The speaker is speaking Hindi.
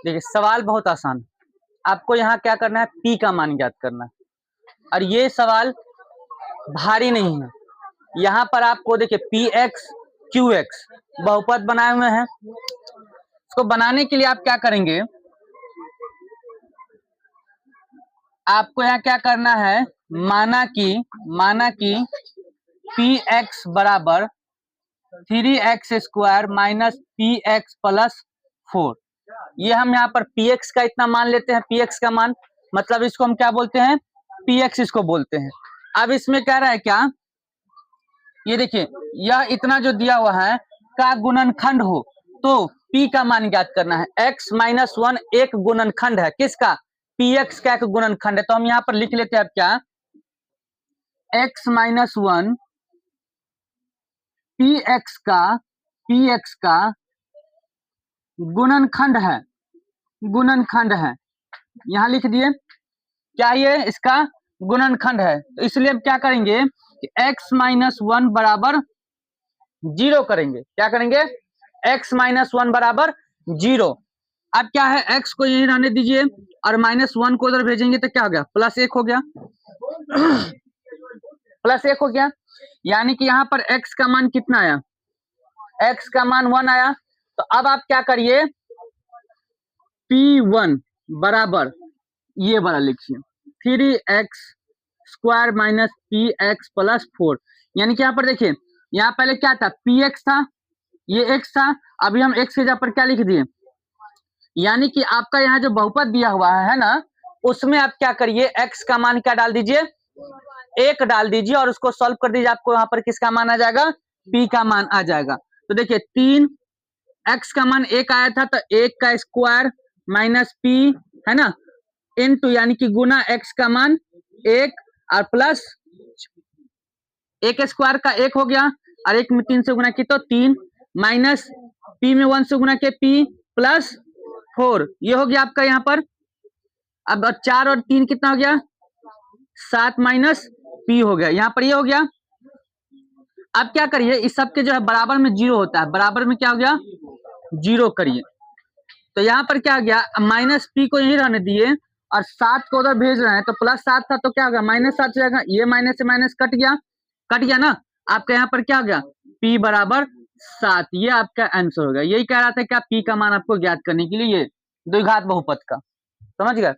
देखिए सवाल बहुत आसान, आपको यहाँ क्या करना है, पी का मान ज्ञात करना है। और ये सवाल भारी नहीं है। यहाँ पर आपको देखिए पी एक्स क्यू एक्स बहुपद बनाए हुए हैं। इसको बनाने के लिए आप क्या करेंगे, आपको यहाँ क्या करना है, माना कि पी एक्स बराबर 3x² minus P x plus 4। ये हम यहाँ पर पी एक्स का इतना मान लेते हैं, पी एक्स का मान मतलब इसको हम क्या बोलते हैं, पी एक्स इसको बोलते हैं। अब इसमें कह रहा है क्या, ये देखिए यह इतना जो दिया हुआ है का गुणनखंड हो तो p का मान ज्ञात करना है। x-1 एक गुणनखंड है, किसका, px का एक गुणनखंड है। तो हम यहाँ पर लिख लेते हैं अब क्या, x-1 px का गुणनखंड है, यहाँ लिख दिए, क्या ये इसका गुणनखंड है। तो इसलिए हम क्या करेंगे कि x-1 बराबर 0 करेंगे। क्या करेंगे, x-1 बराबर 0। अब क्या है, x को यही रहने दीजिए और -1 को उधर भेजेंगे तो क्या हो गया, +1 हो गया +1 हो गया। यानी कि यहाँ पर x का मान कितना आया, x का मान 1 आया। तो अब आप क्या करिए, p1 बराबर ये वाला लिखिए 3x² माइनस px प्लस 4। यानी कि यहाँ पर देखिए, यहाँ पहले क्या था, px था, ये x था, अभी हम x के जगह पर क्या लिख दिए। यानी कि आपका यहाँ जो बहुपद दिया हुआ है ना, उसमें आप क्या करिए, x का मान क्या डाल दीजिए, 1 डाल दीजिए और उसको सॉल्व कर दीजिए। आपको यहाँ पर किसका मान आ जाएगा, p का मान आ जाएगा। तो देखिए 3x का मान 1 आया था, तो 1 का स्क्वायर माइनस p है ना, इनटू यानी कि गुना x का मान 1 और प्लस 1 स्क्वायर का 1 हो गया और 1 में 3 से गुना की तो 3 माइनस p में 1 से गुना के p प्लस 4। ये हो गया आपका यहाँ पर। अब 4 और 3 कितना हो गया, 7 माइनस p हो गया, यहाँ पर ये हो गया। अब क्या करिए, इस सब के जो है बराबर में 0 होता है, बराबर में क्या हो गया 0 करिए। तो यहाँ पर क्या हो गया, माइनस p को यही रहने दिए और 7 को उधर भेज रहे हैं, तो +7 था तो क्या होगा, -7 हो जाएगा। ये माइनस से माइनस कट गया ना। आपका यहाँ पर क्या हो गया, p बराबर 7। ये आपका आंसर होगा। यही कह रहा था कि आप p का मान आपको ज्ञात करने के लिए ये द्विघात बहुपद का, समझ गए।